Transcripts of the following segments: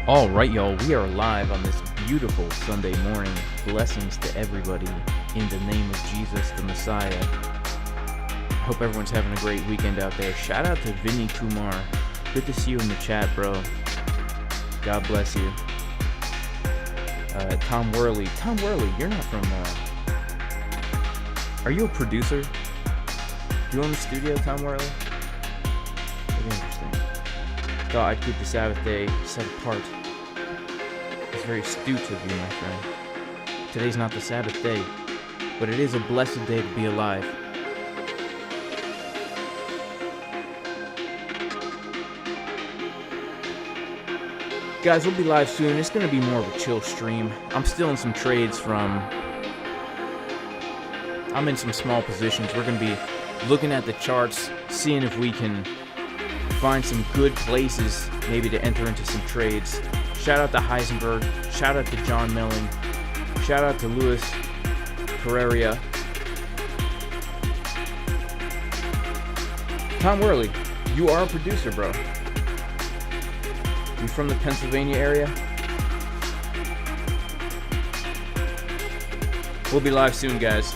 All right, y'all, we are live on this beautiful Sunday morning. Blessings to everybody in the name of Jesus, the Messiah. Hope everyone's having a great weekend out there. Shout out to Vinny Kumar. Good to see you in the chat, bro. God bless you. Tom Worley. Tom Worley, you're not from... Are you a producer? Do you own the studio, Tom Worley? Very interesting. Thought I'd keep the Sabbath day set apart. It's very astute of you, my friend. Today's not the Sabbath day, but it is a blessed day to be alive. Guys, we'll be live soon. It's going to be more of a chill stream. I'm still in some trades I'm in some small positions. We're going to be looking at the charts, seeing if we can find some good places maybe to enter into some trades. Shout out to Heisenberg. Shout out to John Melling. Shout out to Luis Pereira. Tom Worley, you are a producer, bro. You from the Pennsylvania area? We'll be live soon, guys.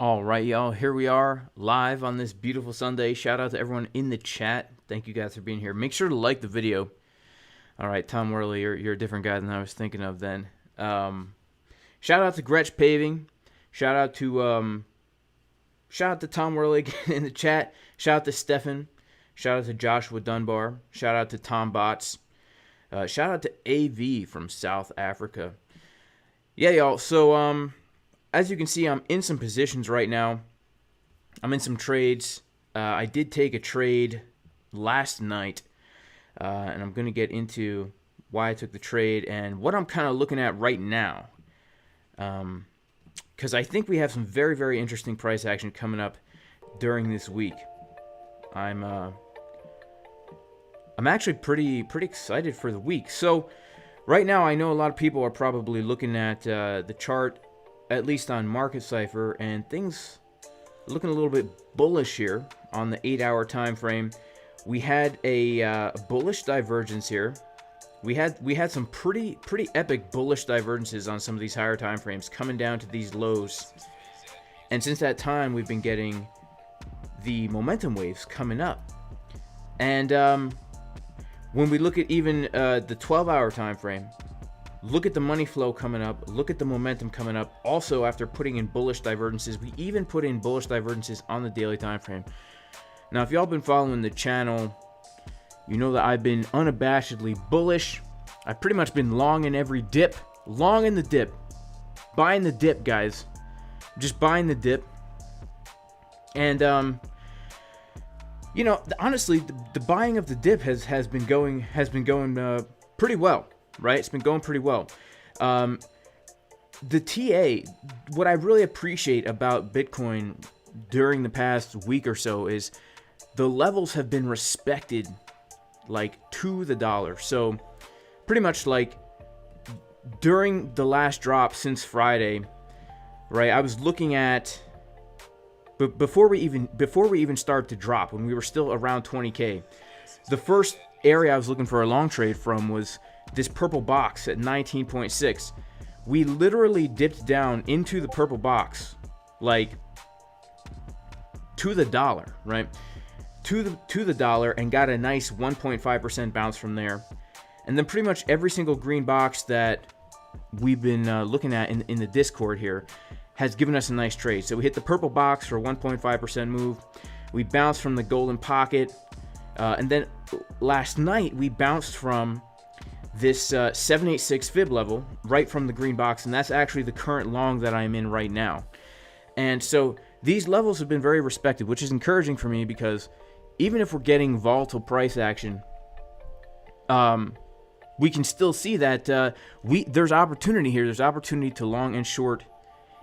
All right, y'all, here we are live on this beautiful Sunday. Shout out to everyone in the chat. Thank you guys for being here. Make sure to like the video. All right, Tom Worley, you're a different guy than I was thinking of then. Shout out to Gretsch Paving. Shout out to Tom Worley in the chat. Shout out to Stefan. Shout out to Joshua Dunbar. Shout out to Tom Bots. Shout out to AV from South Africa. Yeah, y'all. So as you can see, I'm in some positions right now. I'm in some trades. I did take a trade last night, and I'm going to get into why I took the trade and what I'm kind of looking at right now. Because I think we have some very, very interesting price action coming up during this week. I'm actually pretty excited for the week. So right now, I know a lot of people are probably looking at the chart, at least on Market Cipher, and things looking a little bit bullish here on the 8-hour time frame. We had a bullish divergence here. We had some pretty epic bullish divergences on some of these higher time frames coming down to these lows. And since that time, we've been getting the momentum waves coming up. And when we look at even the 12-hour time frame, look at the money flow coming up, look at the momentum coming up. Also, after putting in bullish divergences, we even put in bullish divergences on the daily time frame. Now, if y'all been following the channel, you know that I've been unabashedly bullish. I've pretty much been long in every dip. Long in the dip. Buying the dip, guys. Just buying the dip. And, you know, honestly, the buying of the dip has been going pretty well, right? It's been going pretty well. The TA, what I really appreciate about Bitcoin during the past week or so is the levels have been respected, like, to the dollar. So pretty much like during the last drop since Friday, right? I was looking at, but before we even started to drop, when we were still around 20K, the first area I was looking for a long trade from was this purple box at 19.6. We literally dipped down into the purple box, like to the dollar, right? To the dollar, and got a nice 1.5% bounce from there. And then pretty much every single green box that we've been looking at in the Discord here has given us a nice trade. So we hit the purple box for a 1.5% move. We bounced from the golden pocket. And then last night we bounced from this 786 fib level right from the green box. And that's actually the current long that I'm in right now. And so these levels have been very respected, which is encouraging for me, because even if we're getting volatile price action, we can still see that there's opportunity here. There's opportunity to long and short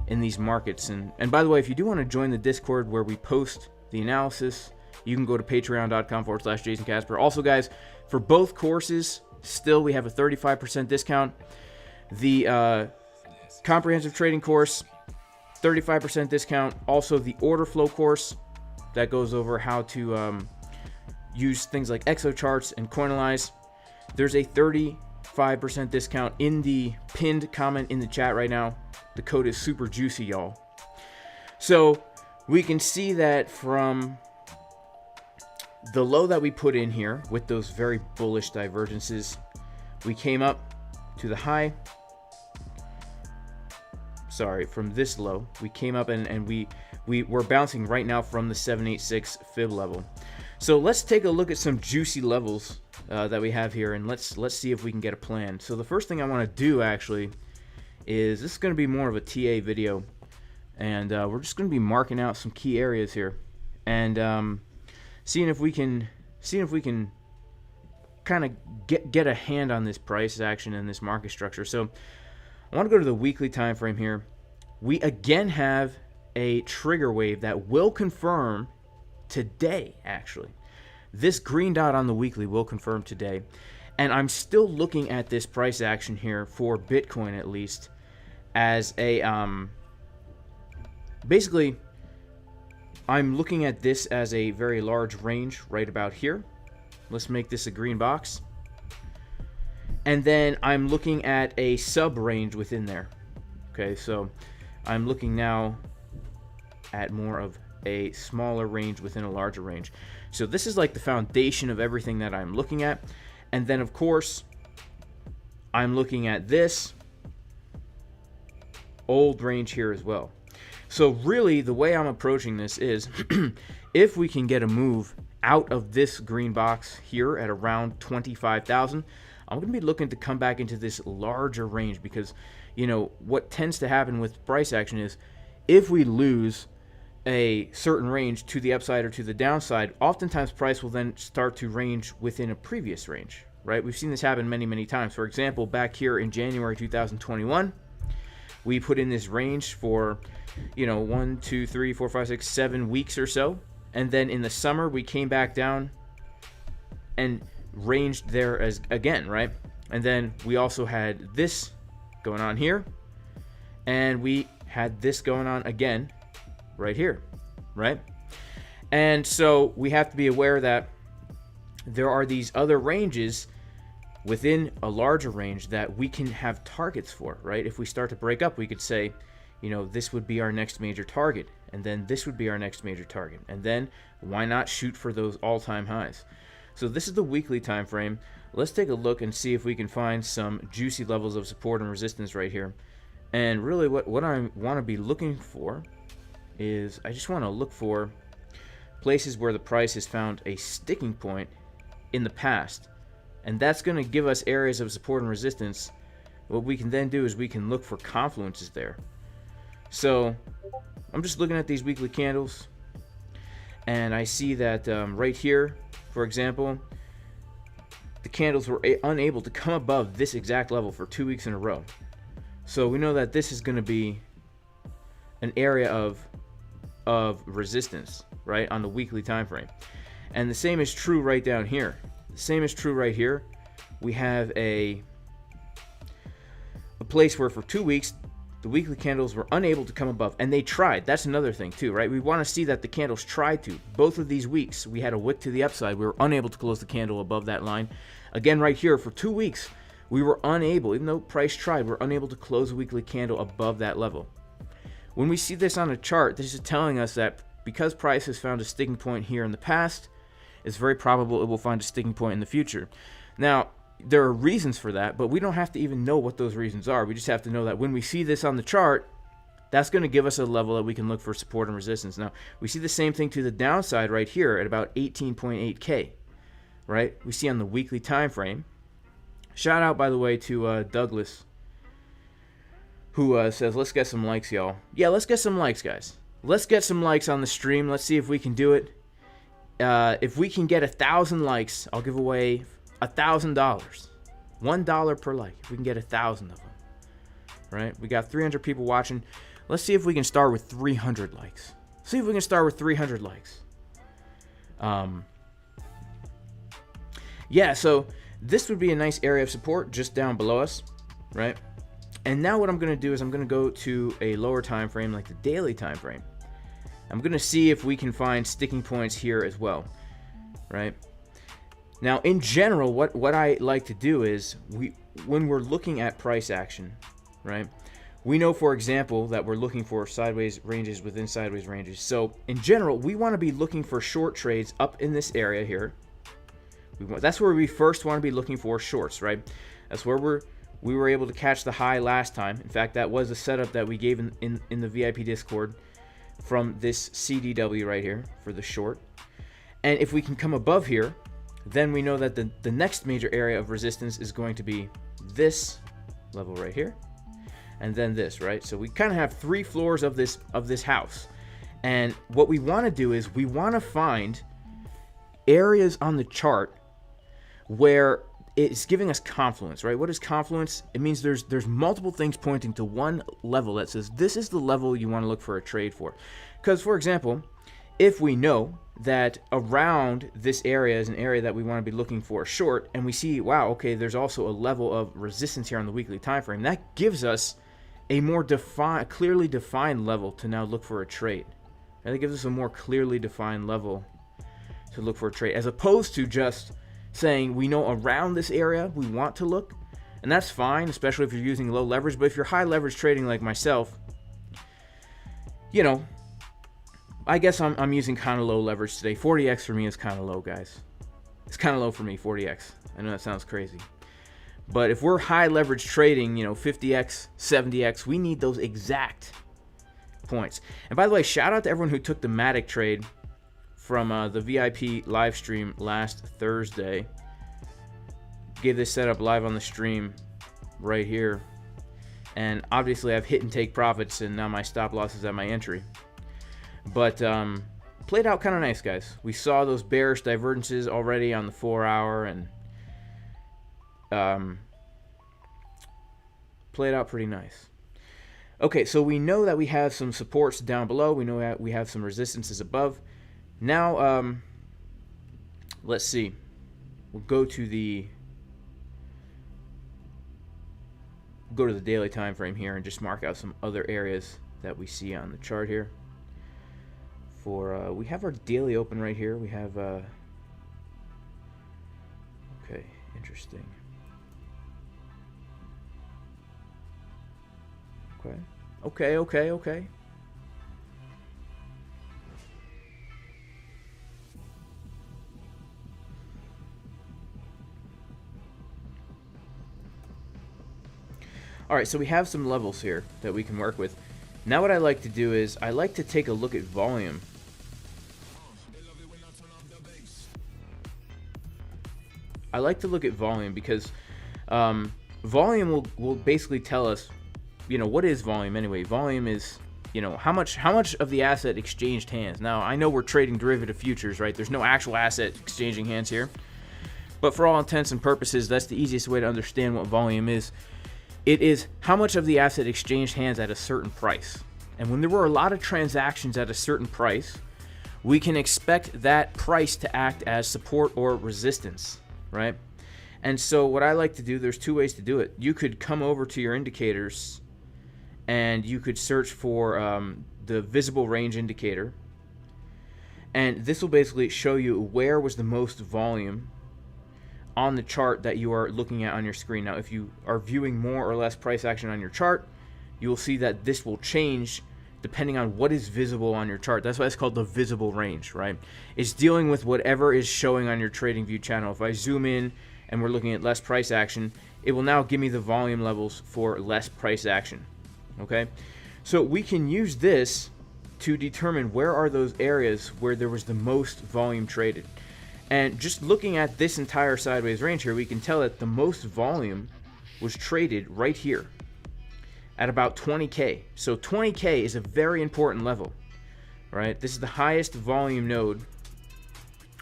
in these markets. And by the way, if you do want to join the Discord where we post the analysis, you can go to patreon.com/Jason Casper. Also, guys, for both courses, still we have a 35% discount. The comprehensive trading course, 35% discount. Also, the Orderflow course that goes over how to use things like Exocharts and Coinalyze. There's a 35% discount in the pinned comment in the chat right now. The code is super juicy, y'all. So we can see that from the low that we put in here with those very bullish divergences, we came up to the high. Sorry, from this low, we came up and we're bouncing right now from the 786 fib level. So let's take a look at some juicy levels that we have here, and let's see if we can get a plan. So the first thing I want to do actually is, this is going to be more of a TA video, and we're just going to be marking out some key areas here, and seeing if we can kind of get a hand on this price action and this market structure. So I want to go to the weekly time frame here. We again have a trigger wave that will confirm today, actually. This green dot on the weekly will confirm today. And I'm still looking at this price action here for Bitcoin, at least, as a basically, I'm looking at this as a very large range right about here. Let's make this a green box. And then I'm looking at a sub range within there. Okay, so I'm looking now at more of a smaller range within a larger range. So this is like the foundation of everything that I'm looking at. And then of course, I'm looking at this old range here as well. So really the way I'm approaching this is if we can get a move out of this green box here at around 25,000, I'm going to be looking to come back into this larger range, because you know what tends to happen with price action is if we lose a certain range to the upside or to the downside, oftentimes price will then start to range within a previous range, right? We've seen this happen many times. For example, back here in January 2021, we put in this range for 1, 2, 3, 4, 5, 6, 7 weeks or so, and then in the summer we came back down and ranged there as again, right? And then we also had this going on here, and we had this going on again right here, right? And so we have to be aware that there are these other ranges within a larger range that we can have targets for, right? If we start to break up, we could say, this would be our next major target, and then this would be our next major target, and then why not shoot for those all-time highs? So this is the weekly time frame. Let's take a look and see if we can find some juicy levels of support and resistance right here. And really what I want to be looking for is I just want to look for places where the price has found a sticking point in the past, and that's going to give us areas of support and resistance. What we can then do is we can look for confluences there. So I'm just looking at these weekly candles, and I see that right here, for example, the candles were unable to come above this exact level for 2 weeks in a row. So we know that this is going to be an area of resistance, right, on the weekly time frame. And the same is true right down here. The same is true right here. We have a place where for 2 weeks the weekly candles were unable to come above, and they tried. That's another thing too, right? We want to see that the candles tried to. Both of these weeks we had a wick to the upside. We were unable to close the candle above that line. Again, right here for 2 weeks we were unable, even though price tried, we're unable to close a weekly candle above that level. When we see this on a chart, this is telling us that because price has found a sticking point here in the past, it's very probable it will find a sticking point in the future. Now, there are reasons for that, but we don't have to even know what those reasons are. We just have to know that when we see this on the chart, that's going to give us a level that we can look for support and resistance. Now, we see the same thing to the downside right here at about 18.8K, right? We see on the weekly time frame. Shout out, by the way, to Douglas, who says, let's get some likes, y'all. Yeah, let's get some likes, guys. Let's get some likes on the stream. Let's see if we can do it. If we can get 1,000 likes, I'll give away $1,000. $1 per like. If we can get 1,000 of them, right? We got 300 people watching. Let's see if we can start with 300 likes. See if we can start with 300 likes. Yeah, so this would be a nice area of support just down below us, right? And now what I'm going to do is I'm going to go to a lower time frame, like the daily time frame. I'm going to see if we can find sticking points here as well, right? Now, in general, what I like to do is when we're looking at price action, right? We know, for example, that we're looking for sideways ranges within sideways ranges. So, in general, we want to be looking for short trades up in this area here. That's where we first want to be looking for shorts, right? That's where we were able to catch the high last time. In fact, that was a setup that we gave in the VIP Discord from this CDW right here for the short. And if we can come above here, then we know that the next major area of resistance is going to be this level right here, and then this, right? So we kind of have 3 floors of this house. And what we want to do is we want to find areas on the chart where it's giving us confluence, right? What is confluence? It means there's multiple things pointing to one level that says this is the level you want to look for a trade for. Because, for example, if we know that around this area is an area that we want to be looking for short, and we see, wow, okay, there's also a level of resistance here on the weekly time frame, that gives us a more clearly defined level to now look for a trade. And it gives us a more clearly defined level to look for a trade, as opposed to just saying we know around this area we want to look. And that's fine, especially if you're using low leverage. But if you're high leverage trading like myself, you know, I guess I'm using kind of low leverage today. 40x for me is kind of low, guys. It's kind of low for me, 40x. I know that sounds crazy. But if we're high leverage trading, 50x, 70x, we need those exact points. And by the way, shout out to everyone who took the Matic trade from the VIP live stream last Thursday. Gave this setup live on the stream right here. And obviously I've hit and take profits, and now my stop loss is at my entry. But played out kind of nice, guys. We saw those bearish divergences already on the 4-hour, and played out pretty nice. Okay, so we know that we have some supports down below. We know that we have some resistances above. Now, let's see. We'll go to the daily time frame here and just mark out some other areas that we see on the chart here. We have our daily open right here. We have okay, interesting. Okay. All right, so we have some levels here that we can work with. Now what I like to do is I like to take a look at volume. I like to look at volume because volume will basically tell us, what is volume anyway? Volume is, how much of the asset exchanged hands. Now, I know we're trading derivative futures, right? There's no actual asset exchanging hands here. But for all intents and purposes, that's the easiest way to understand what volume is. It is how much of the asset exchanged hands at a certain price. And when there were a lot of transactions at a certain price, we can expect that price to act as support or resistance, right? And so what I like to do, there's two ways to do it. You could come over to your indicators and you could search for the visible range indicator. And this will basically show you where was the most volume on the chart that you are looking at on your screen. Now, if you are viewing more or less price action on your chart, you will see that this will change depending on what is visible on your chart. That's why it's called the visible range, right? It's dealing with whatever is showing on your trading view channel. If I zoom in and we're looking at less price action, it will now give me the volume levels for less price action, okay? So we can use this to determine where are those areas where there was the most volume traded. And just looking at this entire sideways range here, we can tell that the most volume was traded right here at about 20K. So 20K is a very important level, right? This is the highest volume node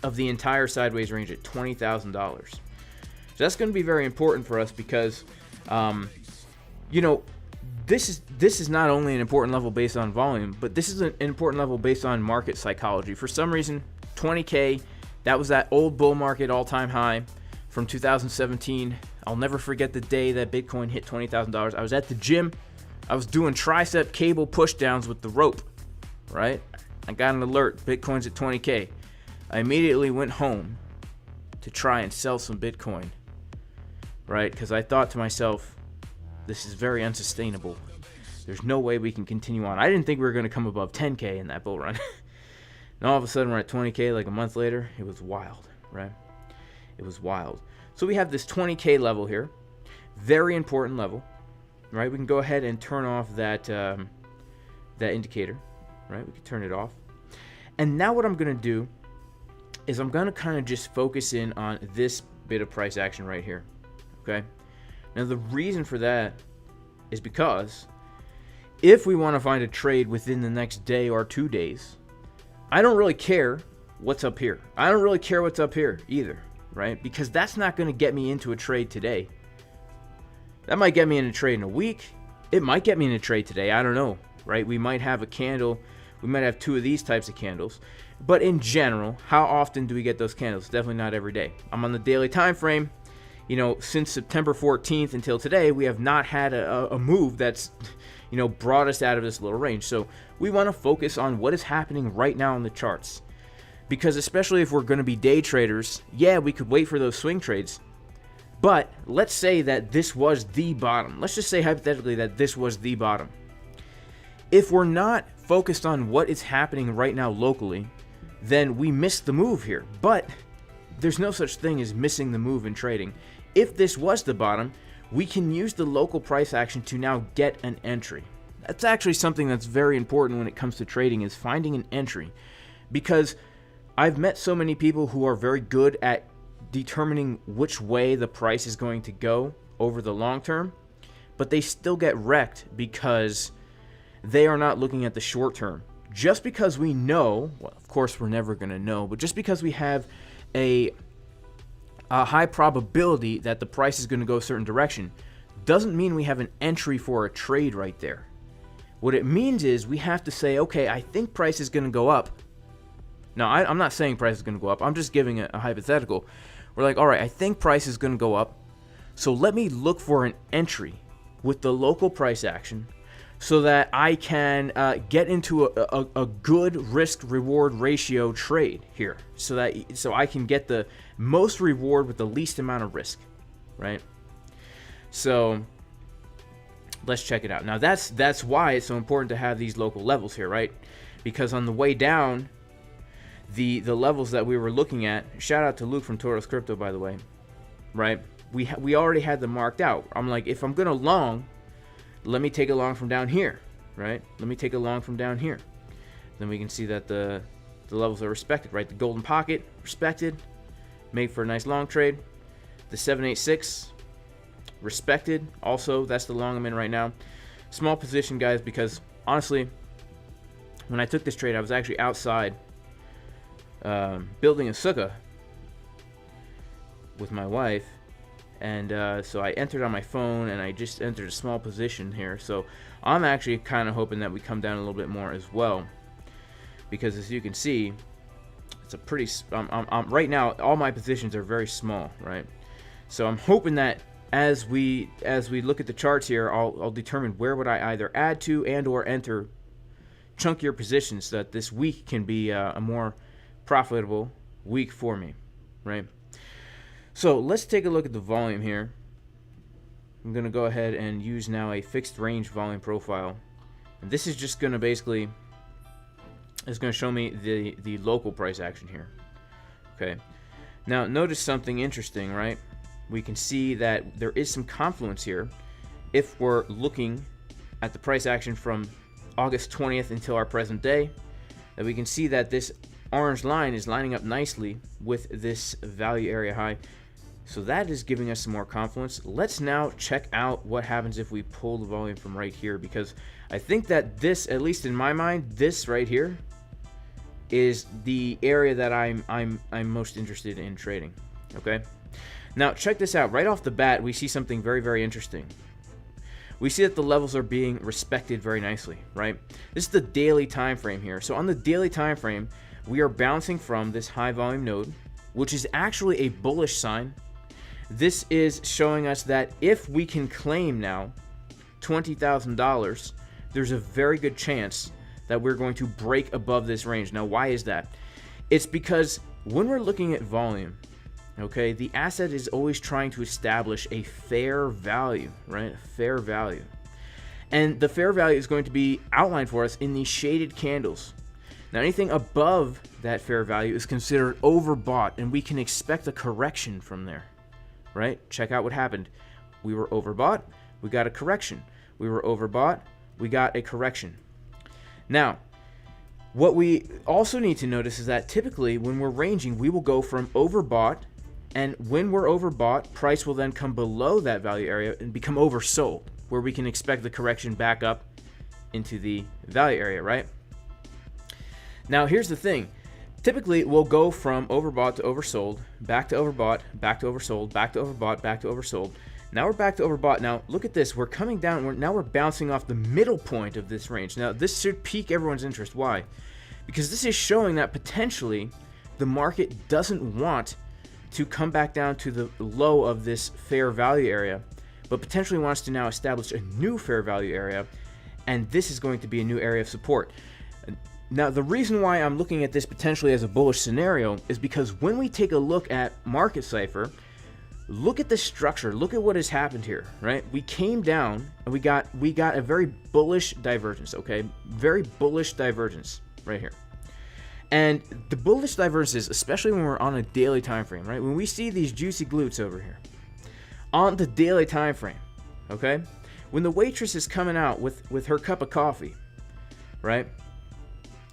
of the entire sideways range at $20,000. So that's going to be very important for us because, this is not only an important level based on volume, but this is an important level based on market psychology. For some reason, 20K, that was that old bull market all-time high from 2017. I'll never forget the day that Bitcoin hit $20,000. I was at the gym. I was doing tricep cable pushdowns with the rope, right? I got an alert, Bitcoin's at 20K. I immediately went home to try and sell some Bitcoin, right? Because I thought to myself, this is very unsustainable. There's no way we can continue on. I didn't think we were going to come above 10K in that bull run. And all of a sudden we're at 20K like a month later. It was wild, right? It was wild. So we have this 20K level here. Very important level, right? We can go ahead and turn off that, that indicator, right? We can turn it off. And now what I'm going to do is I'm going to kind of just focus in on this bit of price action right here, okay? Now the reason for that is because if we want to find a trade within the next day or 2 days, I don't really care what's up here. I don't really care what's up here either, right? Because that's not going to get me into a trade today. That might get me in a trade in a week. It might get me in a trade today. I don't know, right? We might have a candle. We might have two of these types of candles. But in general, how often do we get those candles? Definitely not every day. I'm on the daily time frame. Since September 14th until today, we have not had a move that's, brought us out of this little range. So we want to focus on what is happening right now in the charts. Because especially if we're going to be day traders, yeah, we could wait for those swing trades. But let's say that this was the bottom. Let's just say hypothetically that this was the bottom. If we're not focused on what is happening right now locally, then we miss the move here. But there's no such thing as missing the move in trading. If this was the bottom, we can use the local price action to now get an entry. That's actually something that's very important when it comes to trading, is finding an entry. Because I've met so many people who are very good at determining which way the price is going to go over the long term, but they still get wrecked because they are not looking at the short term. Just because we know, well, of course we're never going to know, but just because we have a high probability that the price is going to go a certain direction doesn't mean we have an entry for a trade right there. What it means is we have to say, okay, I think price is going to go up. Now, I'm not saying price is going to go up. I'm just giving a hypothetical. We're like, all right, I think price is going to go up. So let me look for an entry with the local price action so that I can get into a good risk-reward ratio trade here, so I can get the most reward with the least amount of risk, right? So let's check it out. Now that's why it's so important to have these local levels here, right? Because on the way down, the levels that we were looking at, shout out to Luke from Toros Crypto, by the way, right? We already had them marked out. I'm like, if I'm gonna long, let me take a long from down here, right? Let me take a long from down here. Then we can see that the levels are respected, right? The golden pocket, respected, made for a nice long trade. The 786, respected. Also, that's the long I'm in right now. Small position, guys, because honestly, when I took this trade, I was actually outside building a sukkah with my wife. And so I entered on my phone, and I just entered a small position here. So I'm actually kind of hoping that we come down a little bit more as well, because as you can see, it's a pretty. Right now, all my positions are very small, right? So I'm hoping that as we look at the charts here, I'll determine where would I either add to and or enter chunkier positions, so that this week can be a more profitable week for me, right? So let's take a look at the volume here. I'm going to go ahead and use now a fixed range volume profile. And this is just going to basically, it's going to show me the local price action here. Okay. Now notice something interesting, right? We can see that there is some confluence here. If we're looking at the price action from August 20th until our present day, that we can see that this orange line is lining up nicely with this value area high. So that is giving us some more confluence. Let's now check out what happens if we pull the volume from right here, because I think that this, at least in my mind, this right here is the area that I'm most interested in trading. Okay. Now check this out. Right off the bat, we see something very, very interesting. We see that the levels are being respected very nicely, right? This is the daily time frame here. So on the daily time frame, we are bouncing from this high volume node, which is actually a bullish sign. This is showing us that if we can claim now $20,000, there's a very good chance that we're going to break above this range. Now, why is that? It's because when we're looking at volume, okay, the asset is always trying to establish a fair value, right? A fair value. And the fair value is going to be outlined for us in these shaded candles. Now, anything above that fair value is considered overbought, and we can expect a correction from there. Right? Check out what happened. We were overbought, we got a correction. We were overbought, we got a correction. Now, what we also need to notice is that typically when we're ranging, we will go from overbought, and when we're overbought, price will then come below that value area and become oversold, where we can expect the correction back up into the value area, right? Now, here's the thing. Typically, we'll go from overbought to oversold, back to overbought, back to oversold, back to overbought, back to oversold. Now we're back to overbought. Now, look at this. We're coming down. Now we're bouncing off the middle point of this range. Now, this should pique everyone's interest. Why? Because this is showing that potentially the market doesn't want to come back down to the low of this fair value area, but potentially wants to now establish a new fair value area, and this is going to be a new area of support. Now, the reason why I'm looking at this potentially as a bullish scenario is because when we take a look at market Cipher, look at the structure. Look at what has happened here, right? We came down and we got a very bullish divergence, okay? Very bullish divergence right here. And the bullish divergences, especially when we're on a daily time frame, right? When we see these juicy glutes over here on the daily time frame, okay? When the waitress is coming out with her cup of coffee, right?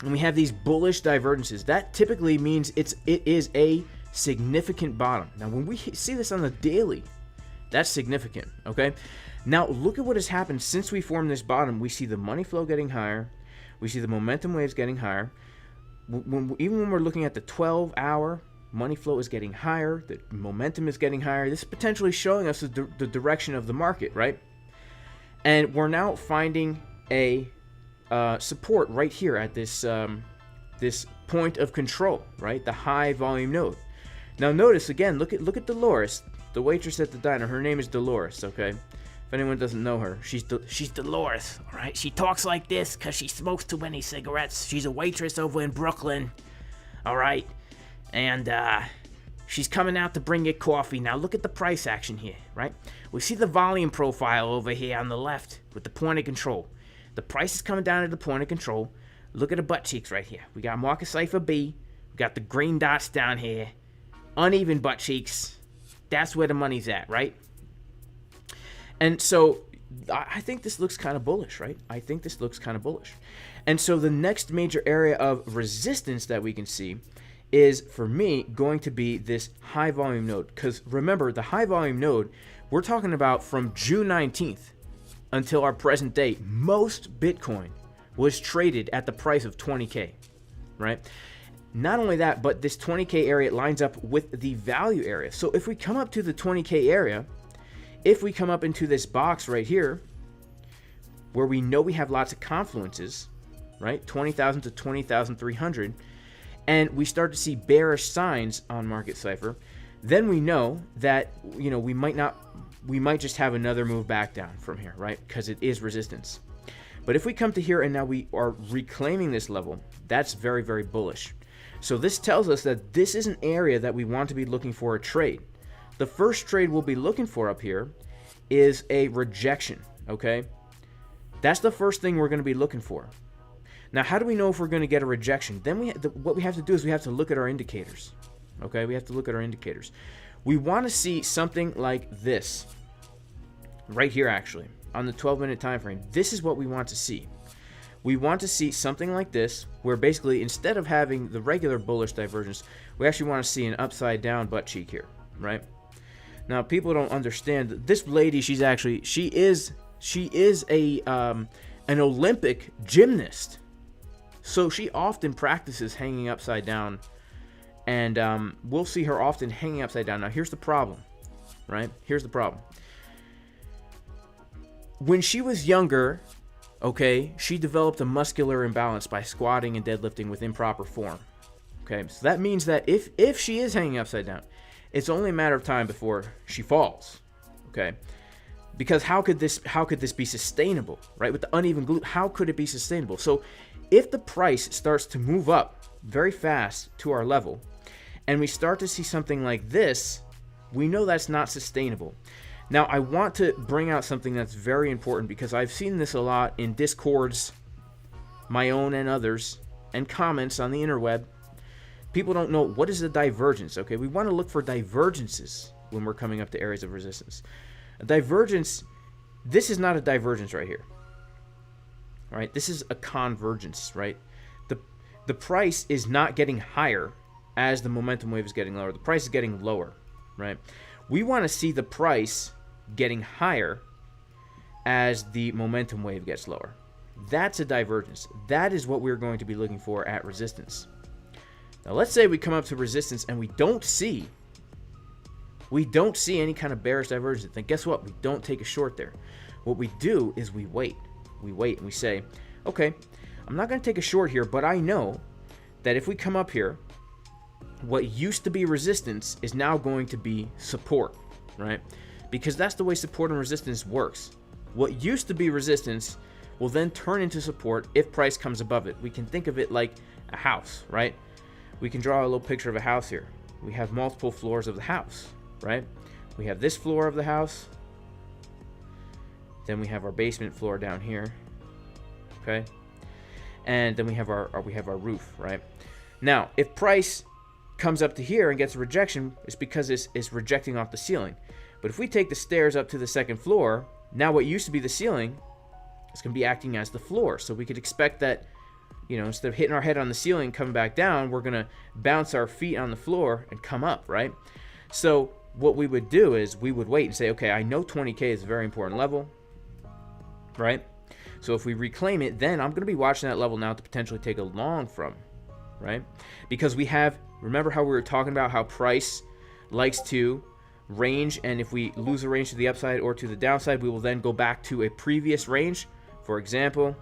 And we have these bullish divergences, that typically means it is a significant bottom. Now, when we see this on the daily, that's significant, okay? Now, look at what has happened since we formed this bottom. We see the money flow getting higher. We see the momentum waves getting higher. Even when we're looking at the 12-hour, money flow is getting higher. The momentum is getting higher. This is potentially showing us the direction of the market, right? And we're now finding a support right here at this this point of control, right? The high volume node. Now notice again, look at Dolores, the waitress at the diner. Her name is Dolores, okay? If anyone doesn't know her, she's Dolores, all right? She talks like this because she smokes too many cigarettes. She's a waitress over in Brooklyn, all right? And she's coming out to bring you coffee. Now look at the price action here, right? We see the volume profile over here on the left with the point of control. The price is coming down to the point of control. Look at the butt cheeks right here. We got market cipher B. We got the green dots down here. Uneven butt cheeks. That's where the money's at, right? And so I think this looks kind of bullish, right? I think this looks kind of bullish. And so the next major area of resistance that we can see is, for me, going to be this high volume node. Because remember, the high volume node, we're talking about from June 19th until our present day, most Bitcoin was traded at the price of 20K, right? Not only that, but this 20K area lines up with the value area. So if we come up to the 20K area, if we come up into this box right here, where we know we have lots of confluences, right? 20,000 to 20,300, and we start to see bearish signs on Market Cipher, then we know that, you know, we might just have another move back down from here, right? Because it is resistance. But if we come to here and now we are reclaiming this level, that's very, very bullish. So this tells us that this is an area that we want to be looking for a trade. The first trade we'll be looking for up here is a rejection, okay? That's the first thing we're going to be looking for. Now, how do we know if we're going to get a rejection? Then what we have to do is we have to look at our indicators, okay? We have to look at our indicators. We want to see something like this right here, actually, on the 12-minute time frame. This is what we want to see. We want to see something like this, where basically instead of having the regular bullish divergence, we actually want to see an upside down butt cheek here, right? Now, people don't understand that this lady, she is an Olympic gymnast. So she often practices hanging upside down, and we'll see her often hanging upside down. Now, here's the problem, right? Here's the problem. When she was younger, okay, she developed a muscular imbalance by squatting and deadlifting with improper form. Okay, so that means that if she is hanging upside down, it's only a matter of time before she falls. Okay, because how could this be sustainable, right? With the uneven glute, how could it be sustainable? So if the price starts to move up very fast to our level, and we start to see something like this, we know that's not sustainable. Now, I want to bring out something that's very important, because I've seen this a lot in Discords, my own and others, and comments on the interweb. People don't know what is a divergence, okay? We want to look for divergences when we're coming up to areas of resistance. A divergence, this is not a divergence right here. All right, this is a convergence, right? The price is not getting higher as the momentum wave is getting lower. The price is getting lower, right? We want to see the price getting higher as the momentum wave gets lower. That's a divergence. That is what we're going to be looking for at resistance. Now, let's say we come up to resistance and we don't see any kind of bearish divergence. Then guess what? We don't take a short there. What we do is we wait. We wait and we say, okay, I'm not going to take a short here, but I know that if we come up here, what used to be resistance is now going to be support, right? Because that's the way support and resistance works. What used to be resistance will then turn into support if price comes above it. We can think of it like a house, right? We can draw a little picture of a house here. We have multiple floors of the house, right? We have this floor of the house. Then we have our basement floor down here. Okay? And then we have our roof, right? Now, if price comes up to here and gets a rejection, it's because it's rejecting off the ceiling. But if we take the stairs up to the second floor, now what used to be the ceiling is going to be acting as the floor. So we could expect that, you know, instead of hitting our head on the ceiling, coming back down, we're going to bounce our feet on the floor and come up, right? So what we would do is we would wait and say, okay, I know 20K is a very important level, right? So if we reclaim it, then I'm going to be watching that level now to potentially take a long from, right? Because we have, remember how we were talking about how price likes to range, and if we lose a range to the upside or to the downside, we will then go back to a previous range. For example,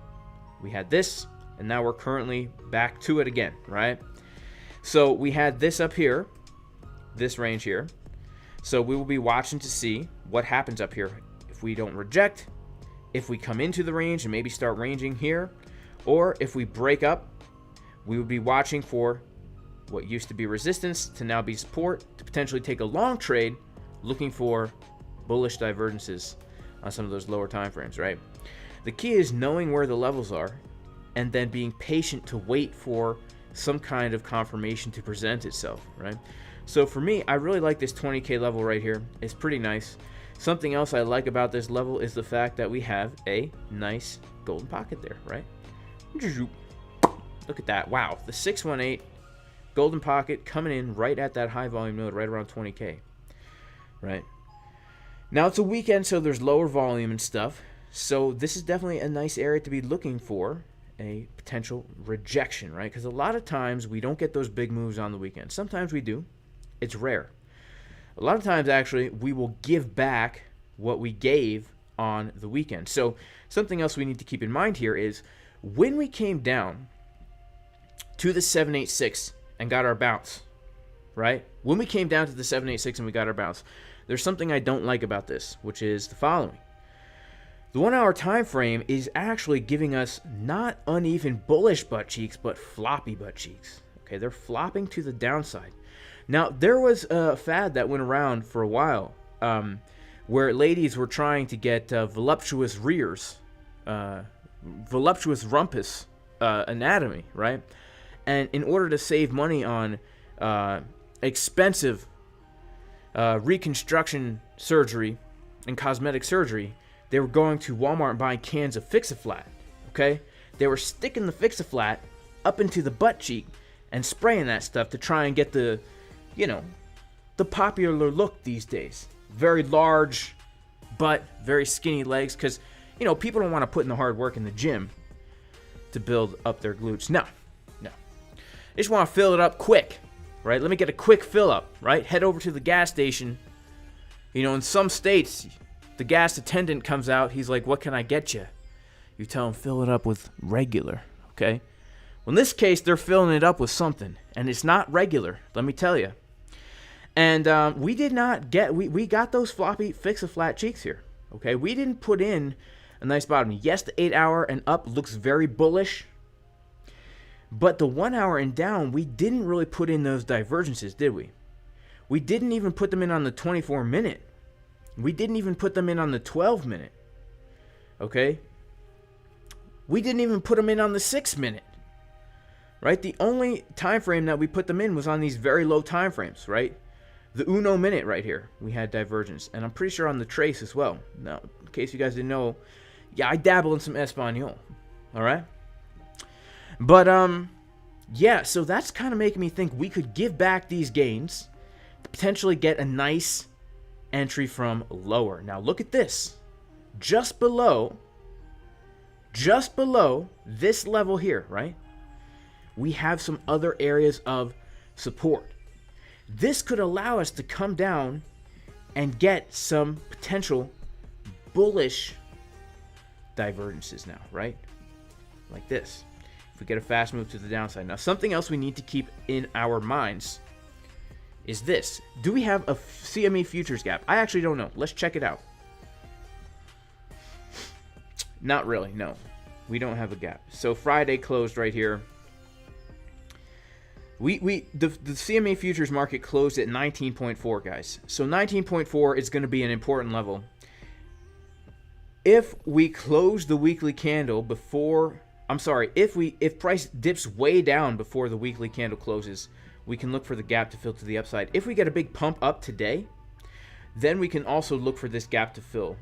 we had this, and now we're currently back to it again, right? So we had this up here, this range here. So we will be watching to see what happens up here. If we don't reject, if we come into the range and maybe start ranging here, or if we break up, we would be watching for what used to be resistance to now be support to potentially take a long trade, looking for bullish divergences on some of those lower time frames, right? The key is knowing where the levels are and then being patient to wait for some kind of confirmation to present itself, right? So for me, I really like this 20K level right here. It's pretty nice. Something else I like about this level is the fact that we have a nice golden pocket there, right? Look at that. Wow, the 618 golden pocket coming in right at that high volume node, right around 20K, right? Now it's a weekend, so there's lower volume and stuff. So this is definitely a nice area to be looking for a potential rejection, right? Because a lot of times we don't get those big moves on the weekend. Sometimes we do. It's rare. A lot of times, actually, we will give back what we gave on the weekend. So something else we need to keep in mind here is when we came down to the 786 and got our bounce, right? When we came down to the 786 and we got our bounce, there's something I don't like about this, which is the following. The 1 hour time frame is actually giving us not uneven bullish butt cheeks, but floppy butt cheeks. Okay, they're flopping to the downside. Now, there was a fad that went around for a while where ladies were trying to get voluptuous rears, voluptuous rumpus anatomy, right? And in order to save money on expensive reconstruction surgery and cosmetic surgery, they were going to Walmart and buying cans of Fix-A-Flat, okay? They were sticking the Fix-A-Flat up into the butt cheek and spraying that stuff to try and get the, you know, the popular look these days. Very large butt, very skinny legs, because, you know, people don't want to put in the hard work in the gym to build up their glutes. No. They just want to fill it up quick, right? Let me get a quick fill up, right? Head over to the gas station. You know, in some states, the gas attendant comes out. He's like, what can I get you? You tell him, fill it up with regular, okay? Well, in this case, they're filling it up with something, and it's not regular, let me tell you. And we did not get, we got those floppy Fix-A-Flat cheeks here, okay? We didn't put in a nice bottom. Yes, the 8 hour and up looks very bullish, but the 1 hour and down, we didn't really put in those divergences, did we? We didn't even put them in on the 24 minute. We didn't even put them in on the 12 minute, okay? We didn't even put them in on the 6 minute. Right? The only time frame that we put them in was on these very low time frames, right? The uno minute right here, we had divergence. And I'm pretty sure on the trace as well. Now, in case you guys didn't know, yeah, I dabble in some Espanol. All right? But, yeah, so that's kind of making me think we could give back these gains to potentially get a nice entry from lower. Now, look at this. Just below this level here, right? We have some other areas of support. This could allow us to come down and get some potential bullish divergences now, right? Like this. If we get a fast move to the downside. Now, something else we need to keep in our minds is this. Do we have a CME futures gap? I actually don't know. Let's check it out. Not really, no. We don't have a gap. So Friday closed right here. The CME futures market closed at 19.4, guys. So 19.4 is going to be an important level. If we close the weekly candle before, if price dips way down before the weekly candle closes, we can look for the gap to fill to the upside. If we get a big pump up today, then we can also look for this gap to fill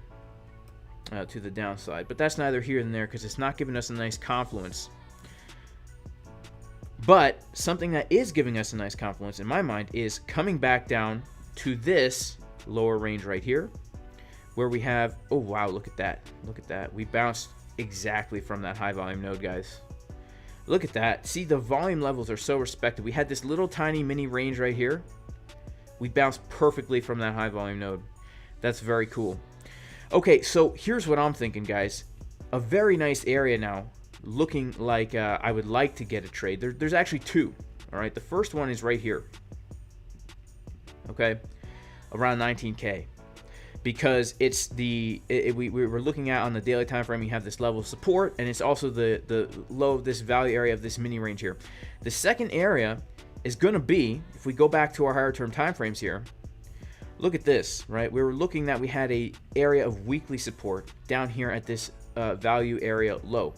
to the downside. But that's neither here nor there because it's not giving us a nice confluence. But something that is giving us a nice confluence in my mind is coming back down to this lower range right here, where we have, oh wow, look at that. Look at that. We bounced exactly from that high volume node, guys. Look at that. See, the volume levels are so respected. We had this little tiny mini range right here. We bounced perfectly from that high volume node. That's very cool. Okay, so here's what I'm thinking, guys. A very nice area now, looking like I would like to get a trade. There's actually two. All right, the first one is right here. Okay, around 19K. Because it's we were looking at on the daily time frame, you have this level of support, and it's also the low of this value area of this mini range here. The second area is going to be, if we go back to our higher term time frames here, look at this, right? We were looking that we had a area of weekly support down here at this value area low.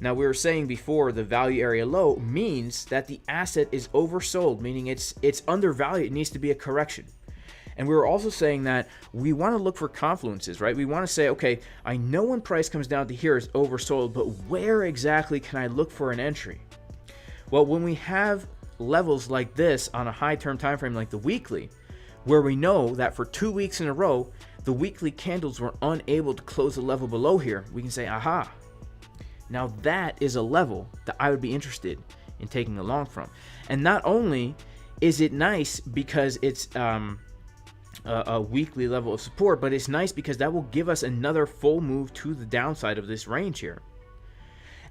Now, we were saying before, the value area low means that the asset is oversold, meaning it's undervalued. It needs to be a correction. And we were also saying that we want to look for confluences, right? We want to say, okay, I know when price comes down to here it's oversold, but where exactly can I look for an entry? Well, when we have levels like this on a high term time frame like the weekly, where we know that for 2 weeks in a row, the weekly candles were unable to close the level below here, we can say, aha, now that is a level that I would be interested in taking a long from. And not only is it nice because it's a weekly level of support, but it's nice because that will give us another full move to the downside of this range here.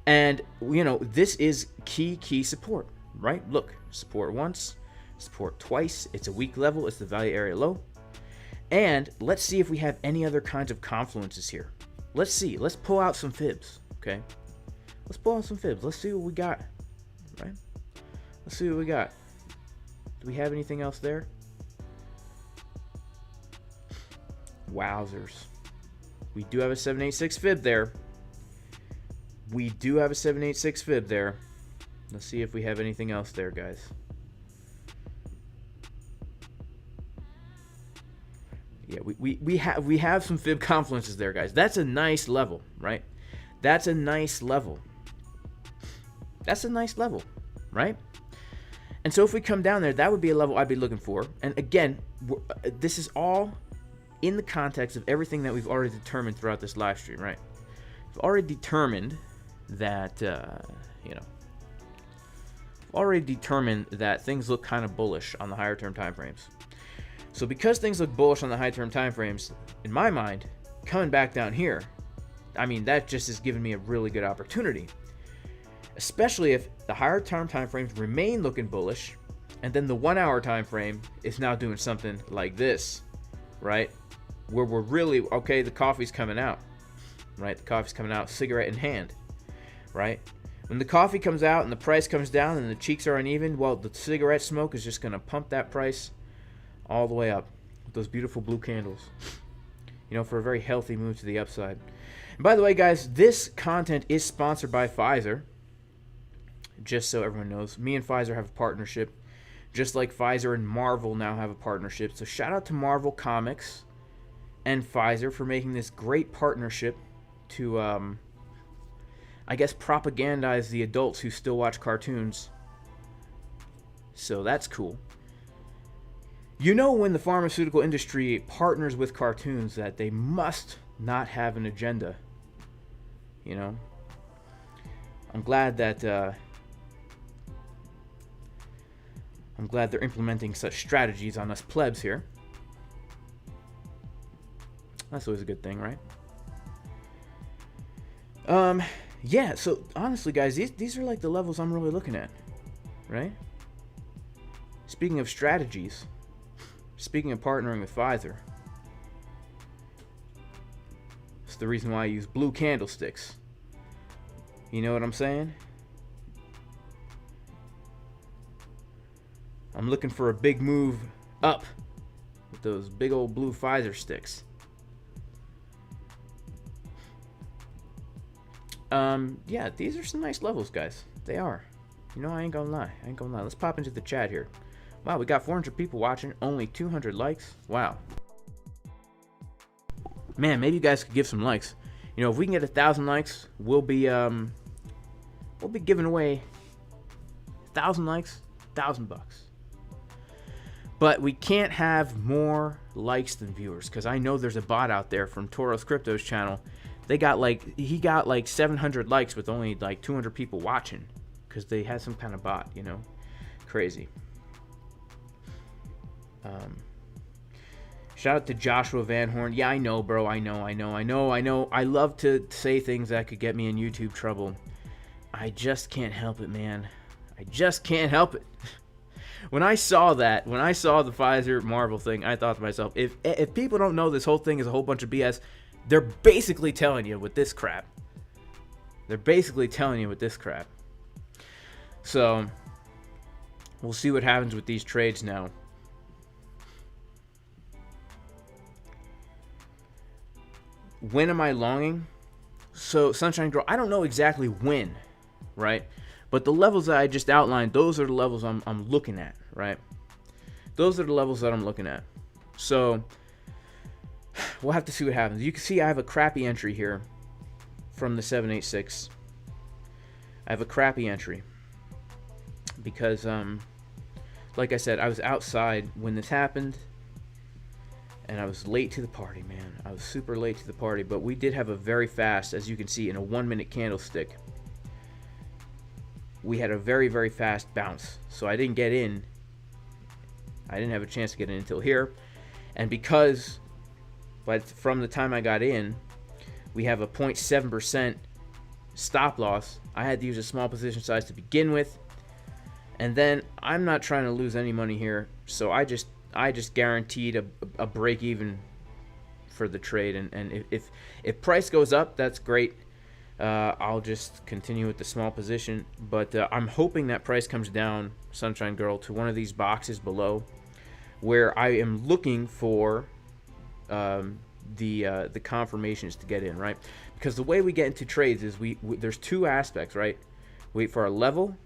And you know, this is key support, right? Look, support once, support twice. It's a weak level. It's the value area low. And let's see if we have any other kinds of confluences here. Let's see. Let's pull out some fibs. Okay, let's pull out some fibs. Let's see what we got. Right? Let's see what we got. Do we have anything else there? Wowzers. We do have a 786 fib there. We do have a 786 fib there. Let's see if we have anything else there, guys. Yeah, we have some fib confluences there, guys. That's a nice level, right? That's a nice level. That's a nice level, right? And so if we come down there, that would be a level I'd be looking for. And again, this is all in the context of everything that we've already determined throughout this live stream, right? We've already determined that, we've already determined that things look kind of bullish on the higher term time frames. So because things look bullish on the high term time frames, in my mind, coming back down here, I mean, that just is giving me a really good opportunity. Especially if the higher term time frames remain looking bullish, and then the 1 hour time frame is now doing something like this, right? Where we're really, okay, the coffee's coming out, right? The coffee's coming out, cigarette in hand, right? When the coffee comes out and the price comes down and the cheeks are uneven, well, the cigarette smoke is just going to pump that price all the way up with those beautiful blue candles, you know, for a very healthy move to the upside. And by the way, guys, this content is sponsored by Pfizer. Just so everyone knows, me and Pfizer have a partnership, just like Pfizer and Marvel now have a partnership. So shout out to Marvel Comics and Pfizer for making this great partnership to, I guess, propagandize the adults who still watch cartoons. So that's cool. You know, when the pharmaceutical industry partners with cartoons, that they must not have an agenda. You know, I'm glad that they're implementing such strategies on us plebs here. That's always a good thing, right? Yeah, so honestly, guys, these are like the levels I'm really looking at, right? Speaking of strategies, speaking of partnering with Pfizer, it's the reason why I use blue candlesticks. You know what I'm saying? I'm looking for a big move up with those big old blue Pfizer sticks. Yeah, these are some nice levels, guys. They are. You know, I ain't gonna lie. Let's pop into the chat here. Wow, we got 400 people watching, only 200 likes. Wow. Man, maybe you guys could give some likes. You know, if we can get 1,000 likes, we'll be giving away 1,000 likes, $1,000. But we can't have more likes than viewers, because I know there's a bot out there from Toros Crypto's channel. He got like 700 likes with only like 200 people watching, because they had some kind of bot, you know, crazy. Shout out to Joshua Van Horn. Yeah, I know, bro. I know. I love to say things that could get me in YouTube trouble. I just can't help it, man. I just can't help it. When I saw the Pfizer Marvel thing, I thought to myself, if people don't know this whole thing is a whole bunch of BS, they're basically telling you with this crap. So, we'll see what happens with these trades now. When am I longing? So, Sunshine Girl, I don't know exactly when, right? But the levels that I just outlined, those are the levels I'm looking at, right? Those are the levels that I'm looking at. So, we'll have to see what happens. You can see I have a crappy entry here from the 786. I have a crappy entry because, like I said, I was outside when this happened, and I was late to the party, man. I was super late to the party, but we did have a very fast, as you can see, in a 1-minute candlestick. We had a very, very fast bounce, so I didn't get in. I didn't have a chance to get in until here, and because from the time I got in, we have a 0.7% stop loss. I had to use a small position size to begin with, and then I'm not trying to lose any money here, so I just guaranteed a break even for the trade, and if price goes up, that's great. I'll just continue with the small position, but I'm hoping that price comes down, Sunshine Girl, to one of these boxes below, where I am looking for the confirmations to get in, right? Because the way we get into trades is there's two aspects, right? Wait for our level,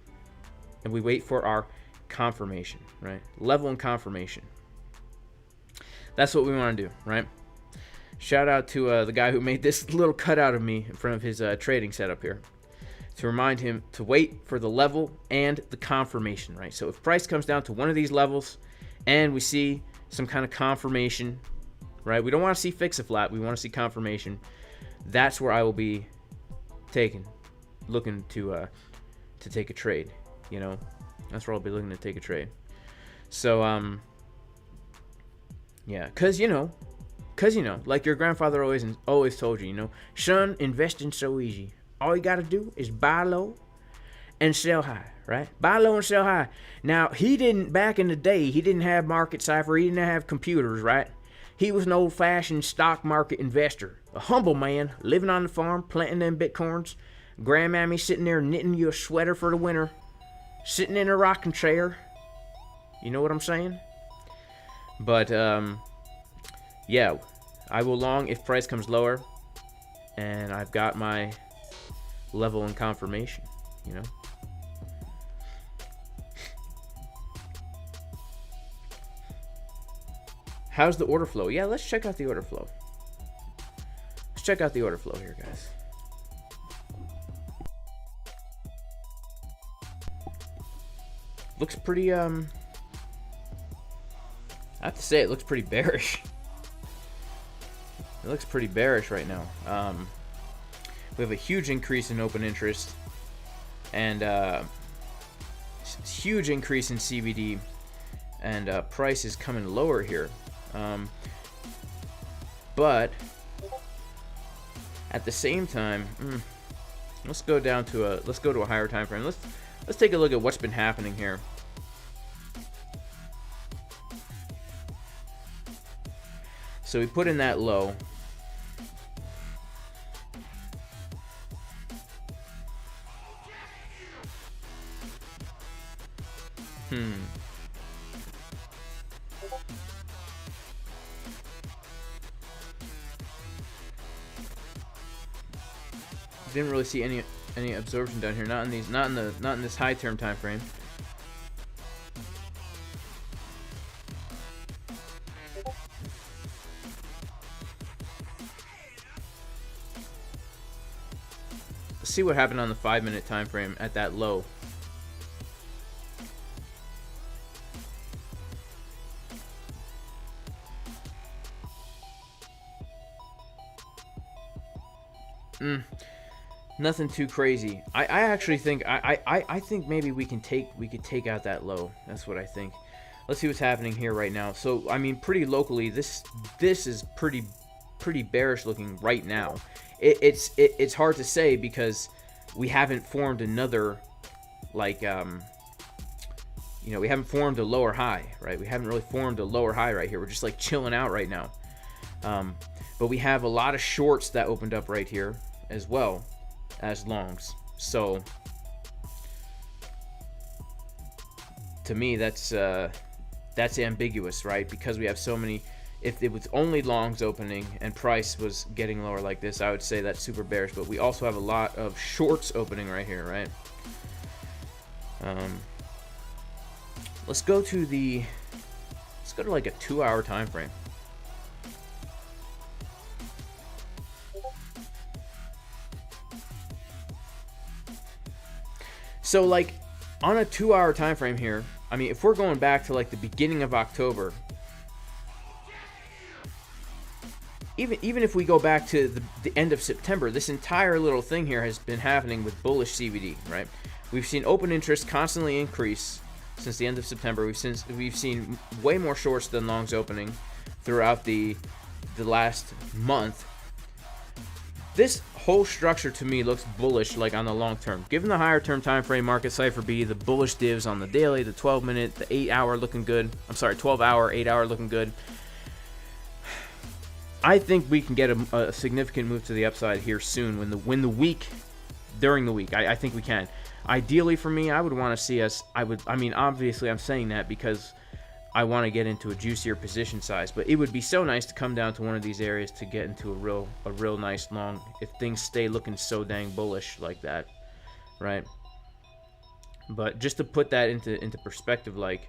and we wait for our confirmation, right? Level and confirmation. That's what we want to do, right? Shout out to the guy who made this little cutout of me in front of his trading setup here, to remind him to wait for the level and the confirmation, right? So if price comes down to one of these levels and we see some kind of confirmation, right? We don't want to see fix a flat. We want to see confirmation. That's where I will be looking to take a trade, you know? That's where I'll be looking to take a trade. So, yeah, because, you know, like your grandfather always told you, you know, son, investing so easy. All you got to do is buy low and sell high, right? Buy low and sell high. Now, back in the day, he didn't have market cipher. He didn't have computers, right? He was an old-fashioned stock market investor, a humble man, living on the farm, planting them bitcoins. Grandmammy sitting there knitting you a sweater for the winter, sitting in a rocking chair. You know what I'm saying? But, yeah, I will long if price comes lower, and I've got my level and confirmation, you know? How's the order flow? Yeah, let's check out the order flow. Let's check out the order flow here, guys. Looks pretty, I have to say, it looks pretty bearish. It looks pretty bearish right now. We have a huge increase in open interest, and huge increase in CBD, and price is coming lower here. But at the same time, let's go to a higher time frame. Let's take a look at what's been happening here. So we put in that low. Didn't really see any absorption down here. Not in these. Not in this high term time frame. Let's see what happened on the 5-minute time frame at that low. Nothing too crazy. I actually think I think maybe we could take out that low. That's what I think. Let's see what's happening here right now. So I mean, pretty locally, this is pretty bearish looking right now. It's hard to say because we haven't formed another, like, you know, we haven't formed a lower high, right? We haven't really formed a lower high right here. We're just like chilling out right now. But we have a lot of shorts that opened up right here as well as longs. So to me, that's ambiguous, right? Because we have so many. If it was only longs opening and price was getting lower like this, I would say that's super bearish. But we also have a lot of shorts opening right here, right? Let's go to like a 2-hour time frame. So like on a 2-hour time frame here, I mean, if we're going back to like the beginning of October, even if we go back to the end of September, this entire little thing here has been happening with bullish CVD, right? We've seen open interest constantly increase since the end of September. We've seen way more shorts than longs opening throughout the last month. This whole structure to me looks bullish, like on the long term. Given the higher term time frame, market Cipher B, the bullish divs on the daily, the 12-minute, the 8-hour looking good. I'm sorry, 12-hour, 8-hour looking good. I think we can get a significant move to the upside here soon during the week. I think we can. Ideally for me, I would want to see us. I mean, obviously, I'm saying that because I want to get into a juicier position size, but it would be so nice to come down to one of these areas to get into a real nice long if things stay looking so dang bullish like that, right? But just to put that into perspective, like,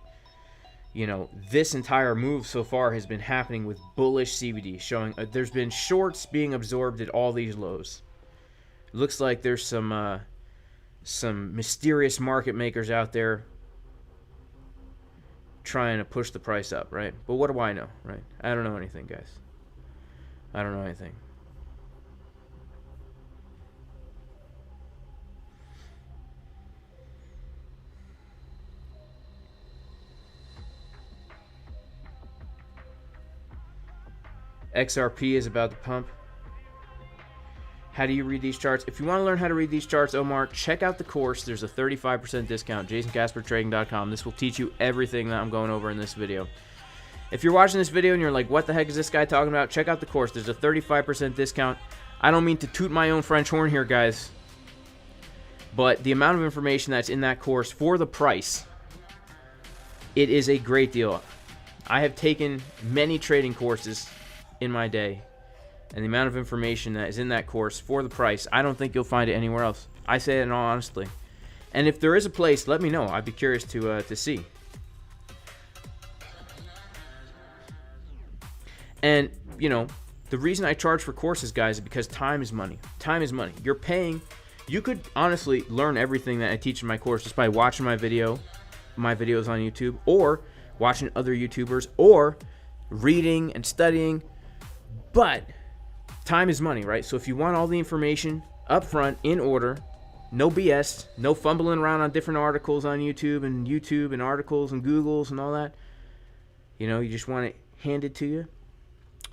you know, this entire move so far has been happening with bullish CVD, showing there's been shorts being absorbed at all these lows. Looks like there's some mysterious market makers out there trying to push the price up, right? But what do I know, right? I don't know anything, guys. I don't know anything. XRP is about to pump. How do you read these charts? If you want to learn how to read these charts, Omar, check out the course. There's a 35% discount, jasoncaspertrading.com. This will teach you everything that I'm going over in this video. If you're watching this video and you're like, what the heck is this guy talking about? Check out the course. There's a 35% discount. I don't mean to toot my own French horn here, guys, but the amount of information that's in that course for the price, it is a great deal. I have taken many trading courses in my day, and the amount of information that is in that course for the price, I don't think you'll find it anywhere else. I say it in all honesty. And if there is a place, let me know. I'd be curious to see. And, you know, the reason I charge for courses, guys, is because time is money. Time is money. You're paying. You could honestly learn everything that I teach in my course just by watching my videos on YouTube, or watching other YouTubers, or reading and studying. But time is money, right? So if you want all the information up front, in order, no BS, no fumbling around on different articles on YouTube and articles and Googles and all that, you know, you just want it handed to you.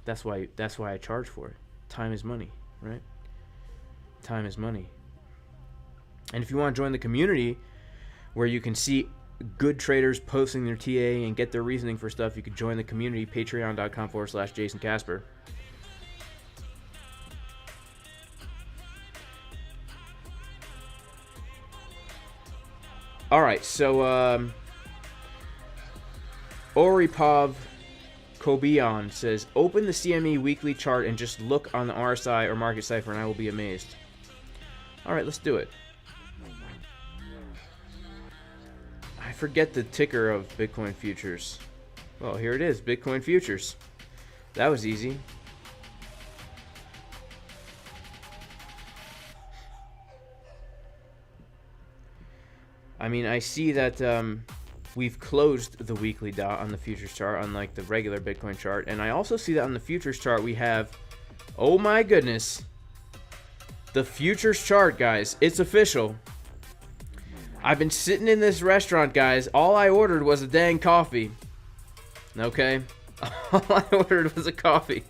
That's why I charge for it. Time is money, right? Time is money. And if you want to join the community where you can see good traders posting their TA and get their reasoning for stuff, you could join the community, patreon.com/JasonCasper. All right, so Oripov Kobion says, open the CME weekly chart and just look on the RSI or market Cipher and I will be amazed. All right, let's do it. I forget the ticker of Bitcoin futures. Well, here it is, Bitcoin futures. That was easy. I mean, I see that we've closed the weekly dot on the futures chart, unlike the regular Bitcoin chart. And I also see that on the futures chart we have, oh my goodness, the futures chart, guys. It's official. I've been sitting in this restaurant, guys. All I ordered was a dang coffee. Okay? All I ordered was a coffee.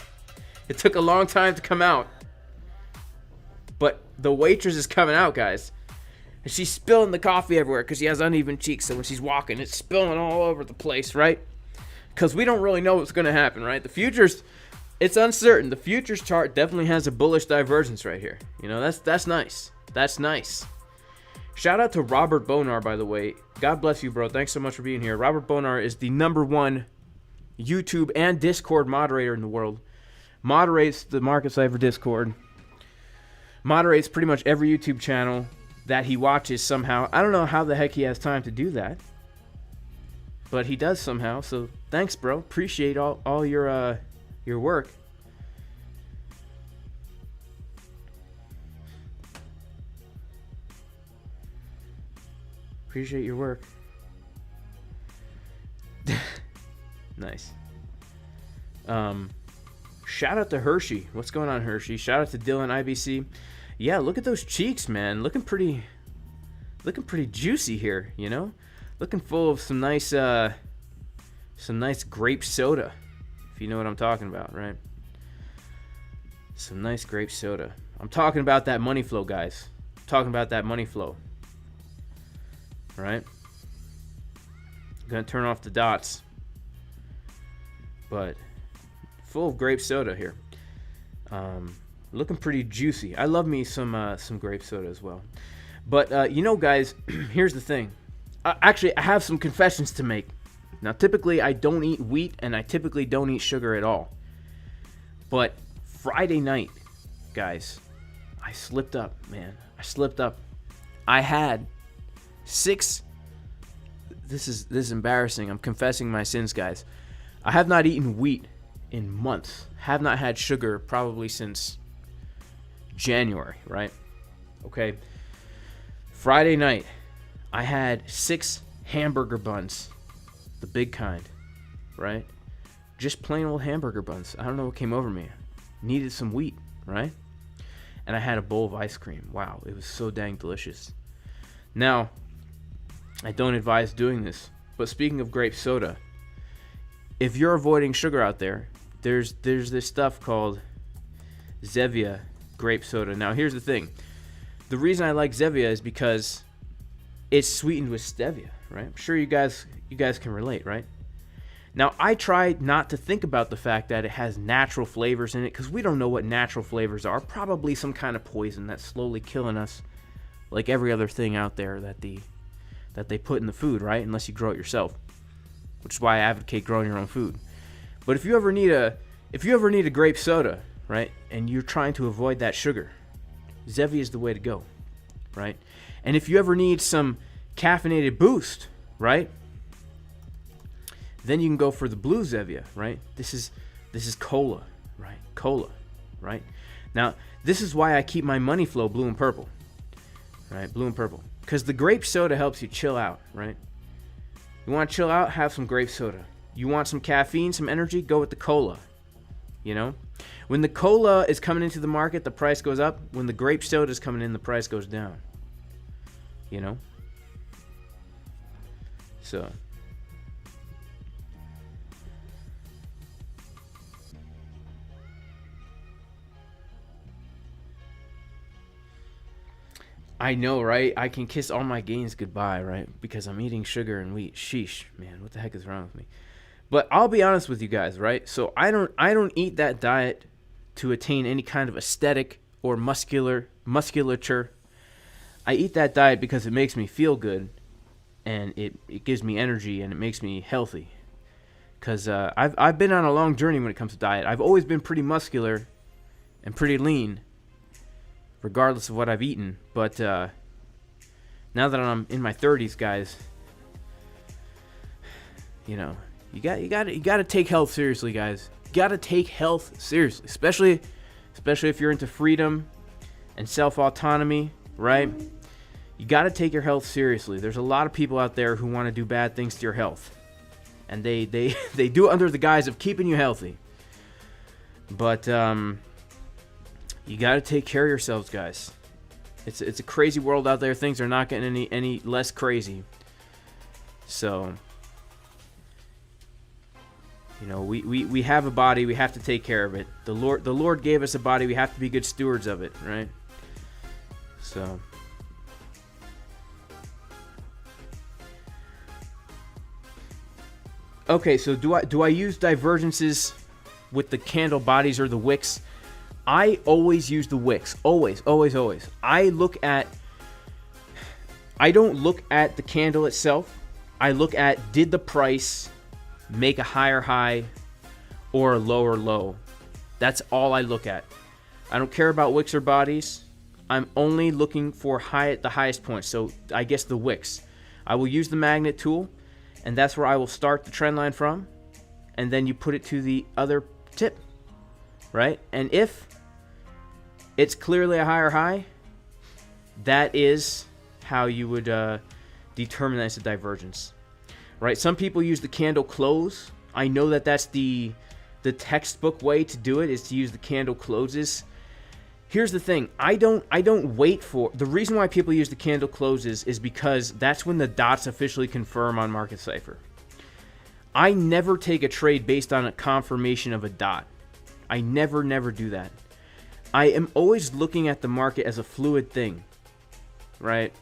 It took a long time to come out. But the waitress is coming out, guys. And she's spilling the coffee everywhere because she has uneven cheeks. So when she's walking, it's spilling all over the place, right? Because we don't really know what's going to happen, right? The futures, it's uncertain. The futures chart definitely has a bullish divergence right here. You know, that's nice. That's nice. Shout out to Robert Bonar, by the way. God bless you, bro. Thanks so much for being here. Robert Bonar is the #1 YouTube and Discord moderator in the world. Moderates the Market Cipher Discord. Moderates pretty much every YouTube channel that he watches somehow. I don't know how the heck he has time to do that, but he does somehow. So thanks, bro. Appreciate all your work. Appreciate your work. Nice. Shout out to Hershey. What's going on, Hershey? Shout out to Dylan IBC. Yeah, look at those cheeks, man. Looking pretty juicy here, you know? Looking full of some nice grape soda, if you know what I'm talking about, right? Some nice grape soda. I'm talking about that money flow, guys. I'm talking about that money flow. Right? I'm gonna turn off the dots. But full of grape soda here. Looking pretty juicy. I love me some grape soda as well. But you know, guys, here's the thing. Actually, I have some confessions to make. Now, typically I don't eat wheat and I typically don't eat sugar at all. But Friday night, guys, I slipped up, man. I slipped up. I had 6. This is embarrassing. I'm confessing my sins, guys. I have not eaten wheat in months. Have not had sugar probably since January, right? Okay. Friday night, I had 6 hamburger buns, the big kind, right? Just plain old hamburger buns. I don't know what came over me. Needed some wheat, right? And I had a bowl of ice cream. Wow, it was so dang delicious. Now, I don't advise doing this, but speaking of grape soda, if you're avoiding sugar out there, there's this stuff called Zevia grape soda. Now, here's the thing. The reason I like Zevia is because it's sweetened with stevia, right? I'm sure you guys can relate, right? Now, I try not to think about the fact that it has natural flavors in it because we don't know what natural flavors are. Probably some kind of poison that's slowly killing us, like every other thing out there that they put in the food, right? Unless you grow it yourself, which is why I advocate growing your own food. But if you ever need a grape soda, right, and you're trying to avoid that sugar, Zevia is the way to go, right? And if you ever need some caffeinated boost, right, then you can go for the blue Zevia, right? This is cola, right? Cola, right? Now, this is why I keep my money flow blue and purple, right? Blue and purple. Because the grape soda helps you chill out, right? You want to chill out? Have some grape soda. You want some caffeine, some energy? Go with the cola, you know? When the cola is coming into the market, the price goes up. When the grape soda is coming in, the price goes down, you know? So... I know, right? I can kiss all my gains goodbye, right? Because I'm eating sugar and wheat. Sheesh, man, what the heck is wrong with me? But I'll be honest with you guys, right? So I don't eat that diet to attain any kind of aesthetic or musculature. I eat that diet because it makes me feel good, and it gives me energy and it makes me healthy. Because I've been on a long journey when it comes to diet. I've always been pretty muscular and pretty lean. regardless of what I've eaten. But now that I'm in my 30s, guys, you know, you got to take health seriously, guys. You got to take health seriously, especially if you're into freedom and self-autonomy, right? You got to take your health seriously. There's a lot of people out there who want to do bad things to your health, and they do it under the guise of keeping you healthy. But you got to take care of yourselves, guys. It's a crazy world out there. Things are not getting any less crazy. So, you know, we have a body. We have to take care of it. The Lord gave us a body. We have to be good stewards of it, right? So, okay. So do I use divergences with the candle bodies or the wicks? I always use the wicks. Always. I don't look at the candle itself. I look at, did the price make a higher high or a lower low? That's all I look at. I don't care about wicks or bodies. I'm only looking for the highest point. So I guess the wicks. I will use the magnet tool, and that's where I will start the trend line from, and then you put it to the other tip, right? And if it's clearly a higher high, that is how you would determine that it's a divergence, right? Some people use the candle close. I know that that's the textbook way to do it, is to use the candle closes. Here's the thing. I don't wait for... The reason why people use the candle closes is because that's when the dots officially confirm on Market Cipher. I never take a trade based on a confirmation of a dot. I never do that. I am always looking at the market as a fluid thing, right?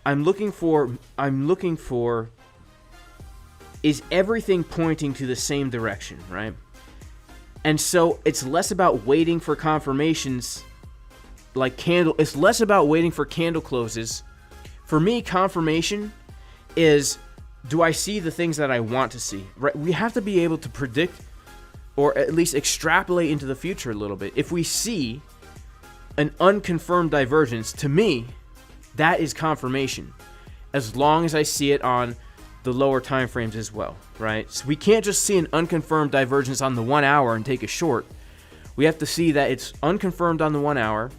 I'm looking for, is everything pointing to the same direction, right? And so it's less about waiting for confirmations it's less about waiting for candle closes. For me, confirmation is, do I see the things that I want to see, right? We have to be able to predict, or at least extrapolate into the future a little bit. If we see an unconfirmed divergence, to me, that is confirmation, as long as I see it on the lower time frames as well, right? So we can't just see an unconfirmed divergence on the 1 hour and take a short. We have to see that it's unconfirmed on the 1 hour,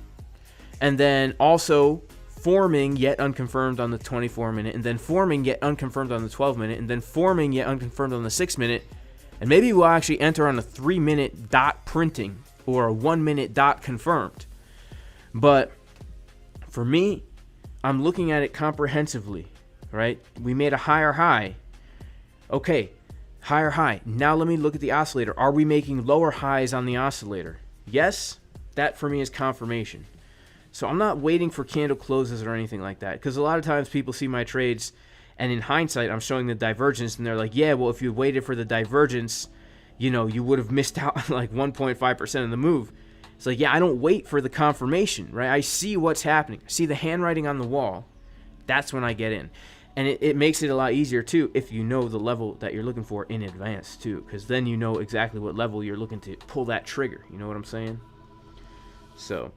and then also forming yet unconfirmed on the 24 minute, and then forming yet unconfirmed on the 12 minute, and then forming yet unconfirmed on the 6 minute. And maybe we'll actually enter on a 3 minute dot printing or a 1 minute dot confirmed. But for me, I'm looking at it comprehensively, right? We made a higher high. Okay, higher high. Now let me look at the oscillator. Are we making lower highs on the oscillator? Yes, that for me is confirmation. So I'm not waiting for candle closes or anything like that, because a lot of times people see my trades, and in hindsight, I'm showing the divergence, and they're like, yeah, well, if you waited for the divergence, you know, you would have missed out on like 1.5% of the move. It's like, yeah, I don't wait for the confirmation, right? I see what's happening. I see the handwriting on the wall. That's when I get in. And it makes it a lot easier, too, if you know the level that you're looking for in advance, too, because then you know exactly what level you're looking to pull that trigger. You know what I'm saying? So,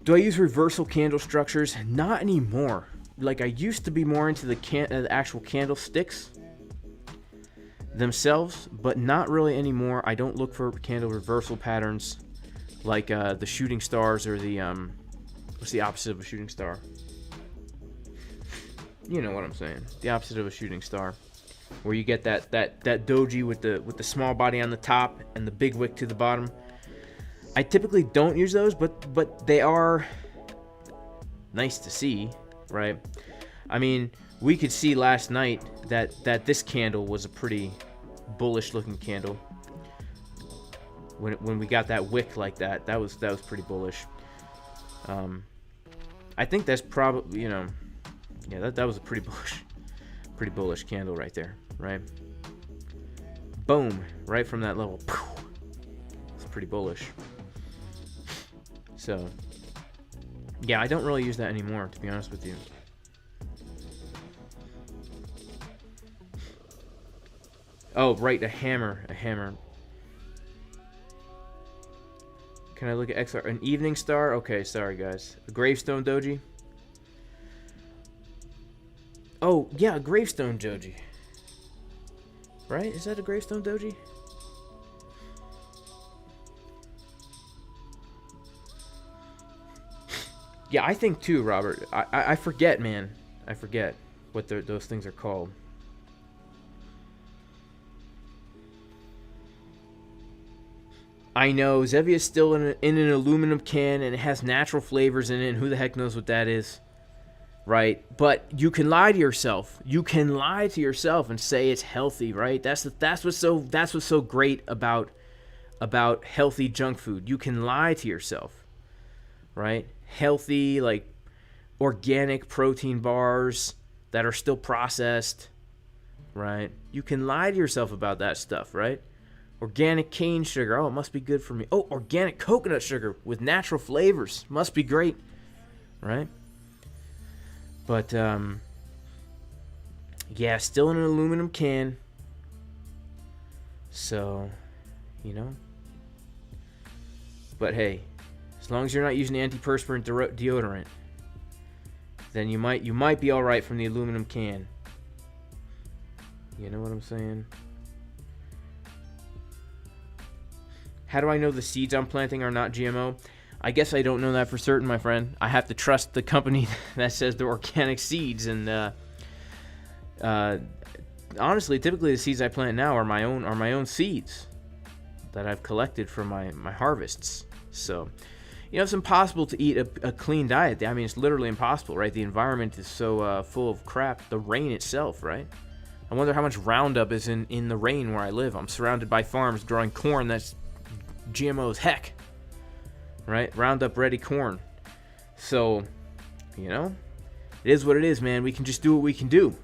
do I use reversal candle structures? Not anymore. Like, I used to be more into the actual candlesticks themselves, but not really anymore. I don't look for candle reversal patterns like the shooting stars, or the what's the opposite of a shooting star? You know what I'm saying? The opposite of a shooting star, where you get that doji with the small body on the top and the big wick to the bottom. I typically don't use those, but they are nice to see, right? I mean, we could see last night that this candle was a pretty bullish looking candle. When we got that wick like that was pretty bullish. I think that's probably, you know, yeah, that was a pretty bullish candle right there, right? Boom, right from that level. It's pretty bullish. So, yeah, I don't really use that anymore, to be honest with you. Oh, right, a hammer. Can I look at XR? An evening star? Okay, sorry guys. A gravestone doji. Oh, yeah, a gravestone doji. Right? Is that a gravestone doji? Yeah, I think too, Robert. I forget, man. I forget what those things are called. I know Zevia's still in an aluminum can, and it has natural flavors in it, and who the heck knows what that is, right? But you can lie to yourself. You can lie to yourself and say it's healthy, right? That's what's so great about healthy junk food. You can lie to yourself, right? Healthy, like organic protein bars that are still processed, right? You can lie to yourself about that stuff, right? Organic cane sugar. Oh, it must be good for me. Oh, organic coconut sugar with natural flavors. Must be great, right? But, yeah, still in an aluminum can. So, you know. But, hey, as long as you're not using antiperspirant deodorant, then you might be all right from the aluminum can. You know what I'm saying? How do I know the seeds I'm planting are not GMO? I guess I don't know that for certain, my friend. I have to trust the company that says they're organic seeds. And honestly, typically the seeds I plant now are my own seeds that I've collected from my harvests. So, you know, it's impossible to eat a clean diet. I mean, it's literally impossible, right? The environment is so full of crap. The rain itself, right? I wonder how much Roundup is in the rain where I live. I'm surrounded by farms growing corn that's GMO as heck, right? Roundup ready corn. So, you know, it is what it is, man. We can just do what we can do.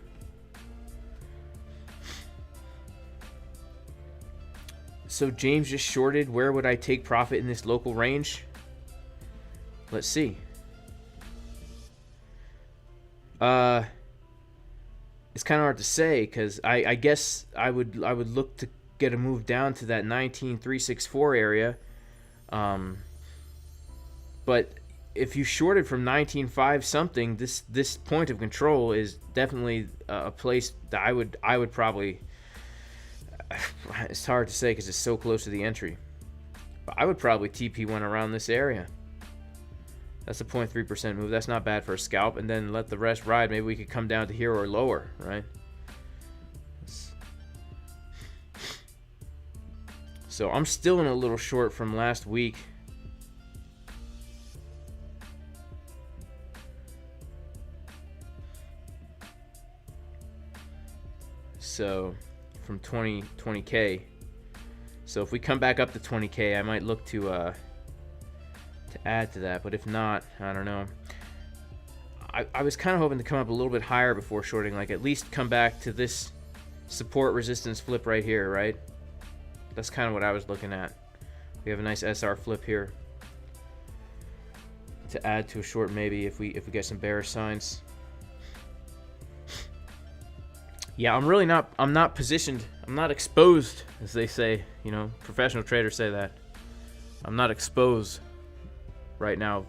So James just shorted. Where would I take profit in this local range? Let's see. It's kind of hard to say because I guess I would look to get a move down to that 19364 area. But if you shorted from 19.5 something, this point of control is definitely a place that I would probably. It's hard to say because it's so close to the entry, but I would probably TP one around this area. That's a 0.3% move. That's not bad for a scalp, and then let the rest ride. Maybe we could come down to here or lower, right? So I'm still in a little short from last week. So from 20K. So if we come back up to 20K, I might look to add to that. But if not, I don't know. I was kind of hoping to come up a little bit higher before shorting, like at least come back to this support resistance flip right here, right? That's kind of what I was looking at. We have a nice SR flip here to add to a short, maybe if we get some bearish signs. Yeah, I'm not positioned. I'm not exposed, as they say. You know, professional traders say that. I'm not exposed right now.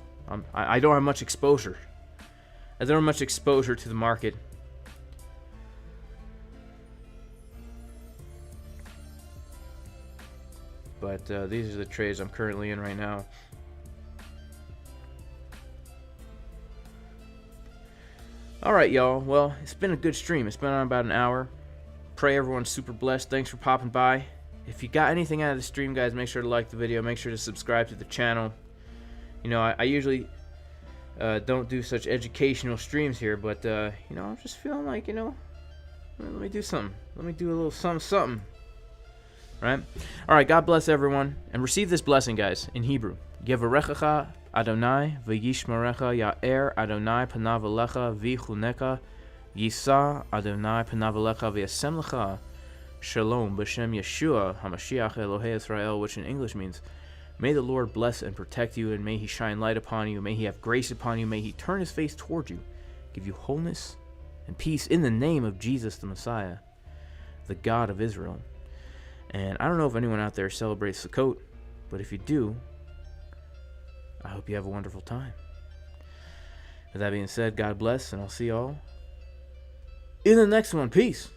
I don't have much exposure. I don't have much exposure to the market. But these are the trades I'm currently in right now. Alright, y'all. Well, it's been a good stream. It's been on about an hour. Pray everyone's super blessed. Thanks for popping by. If you got anything out of the stream, guys, make sure to like the video. Make sure to subscribe to the channel. You know, I usually don't do such educational streams here, but, you know, I'm just feeling like, you know, let me do something. Let me do a little something. Right? Alright, God bless everyone. And receive this blessing, guys, in Hebrew. Yevarechecha Adonai v'yishmerecha ya'er Adonai panav alecha v'chuneka yisa Adonai panav alecha v'yasem lecha shalom b'shem Yeshua HaMashiach Elohei Israel, which in English means, may the Lord bless and protect you, and may he shine light upon you, may he have grace upon you, may he turn his face toward you, give you wholeness and peace in the name of Jesus the Messiah, the God of Israel. And I don't know if anyone out there celebrates Sukkot, but if you do, I hope you have a wonderful time. With that being said, God bless, and I'll see y'all in the next one. Peace.